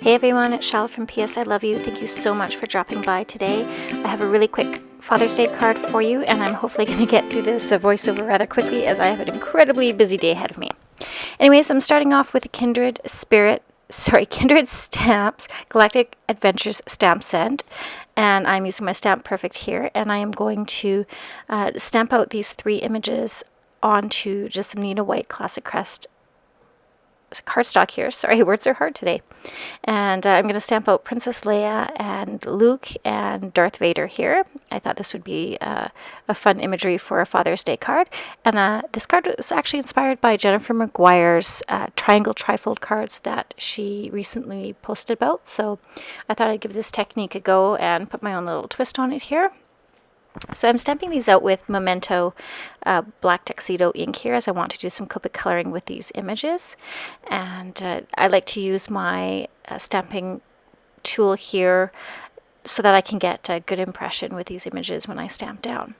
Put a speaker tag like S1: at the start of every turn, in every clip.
S1: Hey everyone, it's Chala from PS I Love You. Thank you so much for dropping by today. I have a really quick Father's Day card for you, and I'm hopefully going to get through this voiceover rather quickly as I have an incredibly busy day ahead of me. Anyways, I'm starting off with a Kindred Stamps Galactic Adventures stamp set, and I'm using my Stamp Perfect here, and I am going to stamp out these 3 images onto just some Nina White Classic Crest cardstock here. Sorry, words are hard today. And I'm going to stamp out Princess Leia and Luke and Darth Vader here. I thought this would be a fun imagery for a Father's Day card. And this card was actually inspired by Jennifer McGuire's triangle trifold cards that she recently posted about. So I thought I'd give this technique a go and put my own little twist on it here. So I'm stamping these out with Memento Black Tuxedo ink here, as I want to do some Copic coloring with these images. And I like to use my stamping tool here so that I can get a good impression with these images when I stamp down.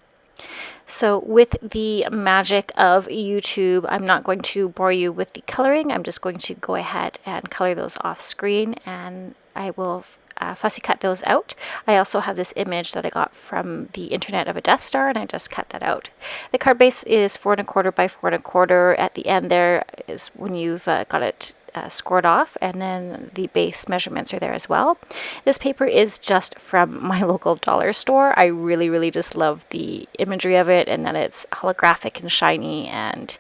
S1: So with the magic of YouTube, I'm not going to bore you with the coloring. I'm just going to go ahead and color those off screen, and I will fussy cut those out. I also have this image that I got from the internet of a Death Star, and I just cut that out. The card base is 4 1/4 by 4 1/4. At the end there is when you've got it scored off, and then the base measurements are there as well. This paper is just from my local dollar store. I really just love the imagery of it, and that it's holographic and shiny and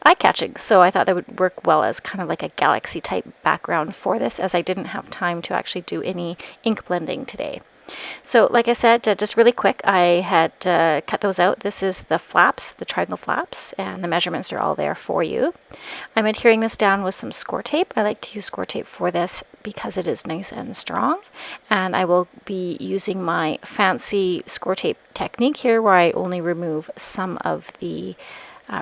S1: eye-catching, so I thought that would work well as kind of like a galaxy type background for this, as I didn't have time to actually do any ink blending today. So like I said, just really quick, I had cut those out. This is the flaps, the triangle flaps, and the measurements are all there for you. I'm adhering this down with some score tape. I like to use score tape for this because it is nice and strong, and I will be using my fancy score tape technique here where I only remove some of the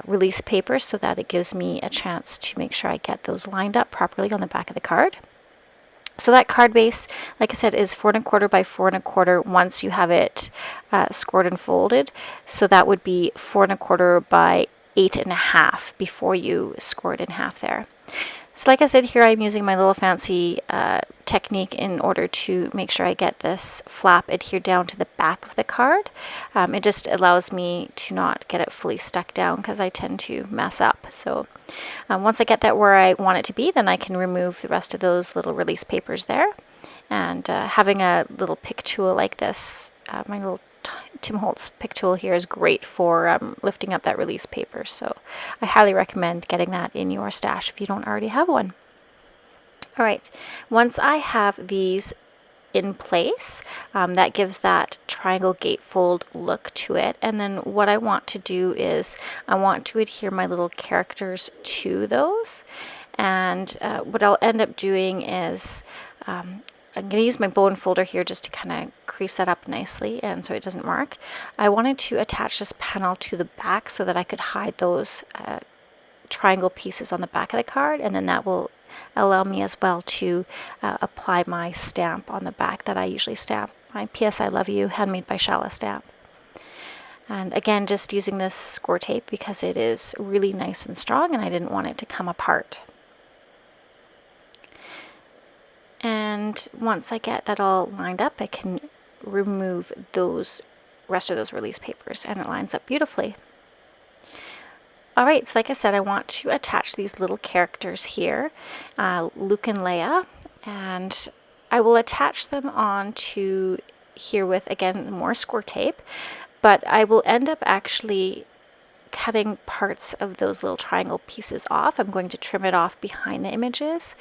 S1: release paper so that it gives me a chance to make sure I get those lined up properly on the back of the card. So that card base, like I said, is 4 1/4 by 4 1/4 once you have it scored and folded. So that would be 4 1/4 by 8 1/2 before you score it in half there. So like I said, here I'm using my little fancy technique in order to make sure I get this flap adhered down to the back of the card. It just allows me to not get it fully stuck down because I tend to mess up. So once I get that where I want it to be, then I can remove the rest of those little release papers there. And having a little pick tool like this, my little Tim Holtz pick tool here is great for lifting up that release paper, so I highly recommend getting that in your stash if you don't already have one. Alright, once I have these in place, that gives that triangle gatefold look to it, and then what I want to do is I want to adhere my little characters to those, and what I'll end up doing is I'm going to use my bone folder here just to kind of crease that up nicely and so it doesn't mark. I wanted to attach this panel to the back so that I could hide those triangle pieces on the back of the card, and then that will allow me as well to apply my stamp on the back that I usually stamp, my PS I Love You Handmade by Chala stamp. And again, just using this score tape because it is really nice and strong and I didn't want it to come apart. And once I get that all lined up, I can remove those rest of those release papers, and it lines up beautifully. Alright, so like I said, I want to attach these little characters here, Luke and Leia, and I will attach them onto here with, again, more score tape, but I will end up actually cutting parts of those little triangle pieces off. I'm going to trim it off behind the images,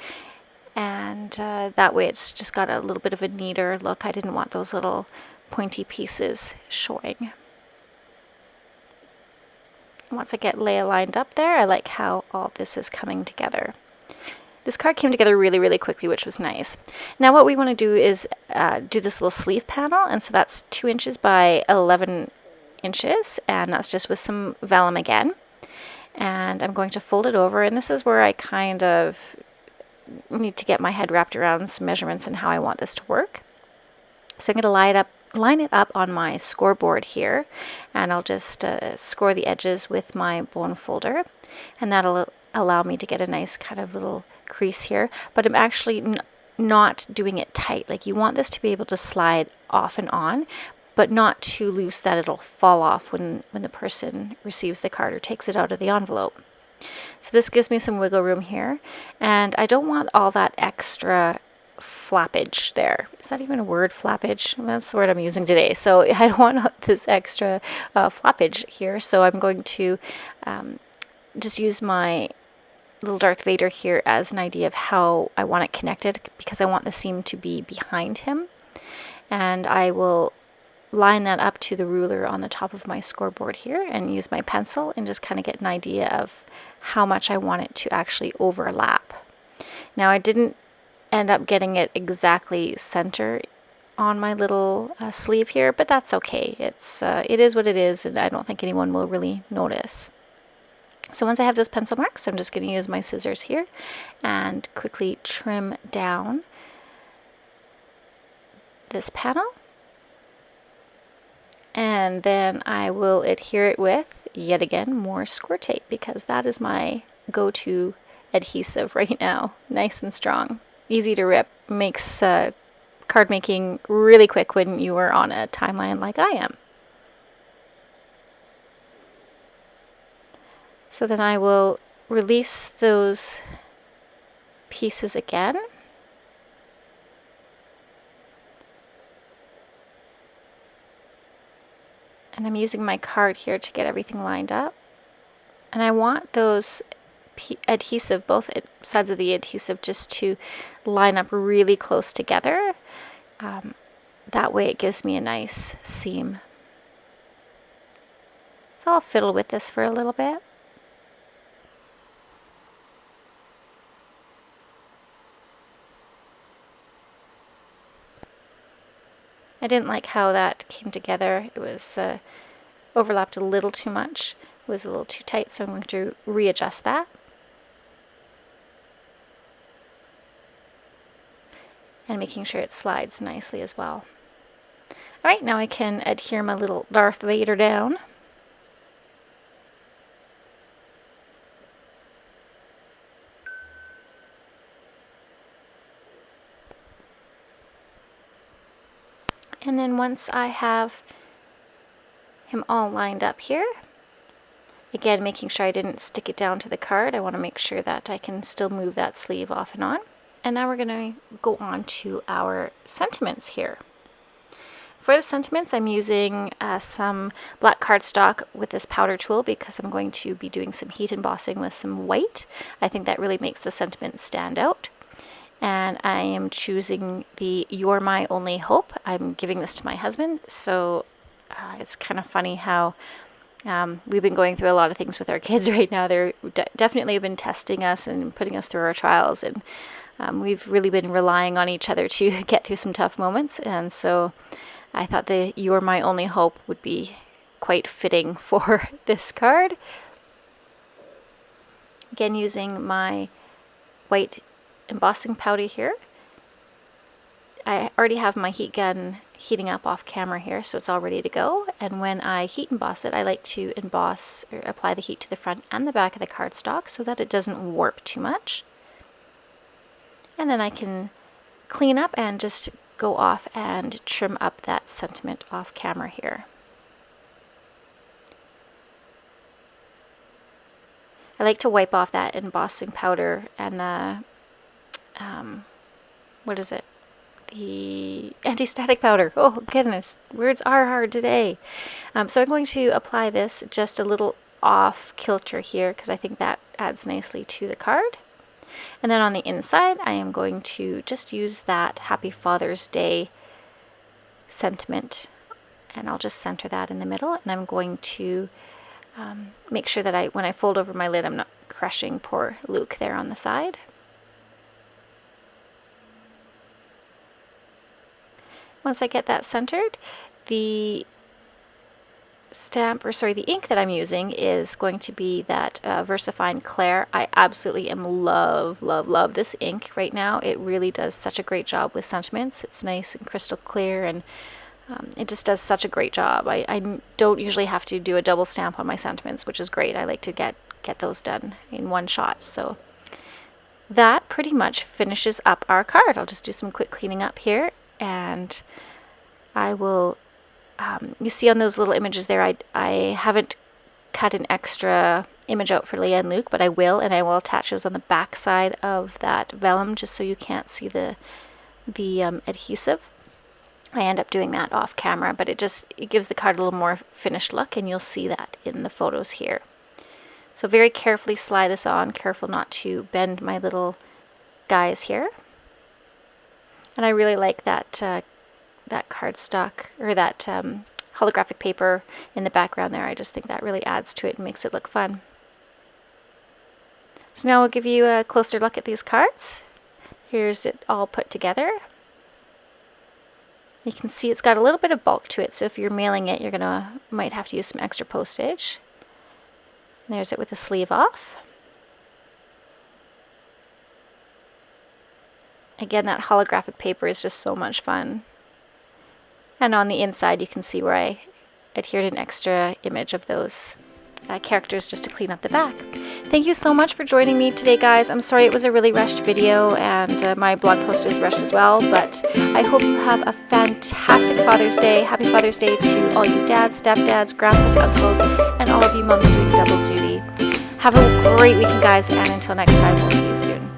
S1: and that way it's just got a little bit of a neater look. I didn't want those little pointy pieces showing. Once I get Leia lined up there, I like how all this is coming together. This card came together really quickly, which was nice. Now what we want to do is do this little sleeve panel, and so that's 2 inches by 11 inches, and that's just with some vellum again. And I'm going to fold it over, and this is where I kind of need to get my head wrapped around some measurements and how I want this to work. So I'm going to line it up on my scoreboard here, and I'll just score the edges with my bone folder, and that'll allow me to get a nice kind of little crease here, but I'm actually not doing it tight. Like, you want this to be able to slide off and on, but not too loose that it'll fall off when the person receives the card or takes it out of the envelope. So this gives me some wiggle room here, and I don't want all that extra flappage there. Is that even a word, flappage? That's the word I'm using today. So I don't want this extra flappage here, so I'm going to just use my little Darth Vader here as an idea of how I want it connected, because I want the seam to be behind him, and I will line that up to the ruler on the top of my scoreboard here and use my pencil and just kind of get an idea of how much I want it to actually overlap. Now, I didn't end up getting it exactly center on my little sleeve here, but that's okay. It is what it is, and I don't think anyone will really notice. So once I have those pencil marks, I'm just going to use my scissors here and quickly trim down this panel. And then I will adhere it with, yet again, more score tape, because that is my go-to adhesive right now. Nice and strong, easy to rip, makes card making really quick when you are on a timeline like I am. So then I will release those pieces again. And I'm using my card here to get everything lined up. And I want those adhesive, both sides of the adhesive, just to line up really close together. That way it gives me a nice seam. So I'll fiddle with this for a little bit. I didn't like how that came together. It was overlapped a little too much. It was a little too tight, so I'm going to readjust that. And making sure it slides nicely as well. Alright, now I can adhere my little Darth Vader down. And then once I have him all lined up here, again making sure I didn't stick it down to the card, I want to make sure that I can still move that sleeve off and on. And now we're going to go on to our sentiments here. For the sentiments, I'm using some black cardstock with this powder tool, because I'm going to be doing some heat embossing with some white. I think that really makes the sentiment stand out. And I am choosing the You're My Only Hope. I'm giving this to my husband, so it's kind of funny how we've been going through a lot of things with our kids right now. They're definitely been testing us and putting us through our trials, and we've really been relying on each other to get through some tough moments. And so I thought the You're My Only Hope would be quite fitting for this card. Again, using my white embossing powder here. I already have my heat gun heating up off camera here, so it's all ready to go. And when I heat emboss it, I like to emboss or apply the heat to the front and the back of the cardstock so that it doesn't warp too much. And then I can clean up and just go off and trim up that sentiment off camera here. I like to wipe off that embossing powder and the what is it? The anti-static powder. Oh goodness, words are hard today. So I'm going to apply this just a little off kilter here, because I think that adds nicely to the card. And then on the inside, I am going to just use that Happy Father's Day sentiment, and I'll just center that in the middle. And I'm going to make sure that when I fold over my lid, I'm not crushing poor Luke there on the side. Once I get that centered, the ink that I'm using is going to be that VersaFine Claire. I absolutely love this ink right now. It really does such a great job with sentiments. It's nice and crystal clear, and it just does such a great job. I don't usually have to do a double stamp on my sentiments, which is great. I like to get those done in one shot. So that pretty much finishes up our card. I'll just do some quick cleaning up here, and I will, you see on those little images there, I haven't cut an extra image out for Leah and Luke, but I will, and I will attach those on the back side of that vellum just so you can't see the adhesive. I end up doing that off camera, but it gives the card a little more finished look, and you'll see that in the photos here. So very carefully slide this on, careful not to bend my little guys here. And I really like that that cardstock, or that holographic paper in the background there. I just think that really adds to it and makes it look fun. So now we'll give you a closer look at these cards. Here's it all put together. You can see it's got a little bit of bulk to it, so if you're mailing it, you're might have to use some extra postage. And there's it with the sleeve off. Again, that holographic paper is just so much fun. And on the inside, you can see where I adhered an extra image of those characters just to clean up the back. Thank you so much for joining me today, guys. I'm sorry it was a really rushed video, and my blog post is rushed as well, but I hope you have a fantastic Father's Day. Happy Father's Day to all you dads, stepdads, grandpas, uncles, and all of you moms doing double duty. Have a great weekend, guys, and until next time, we'll see you soon.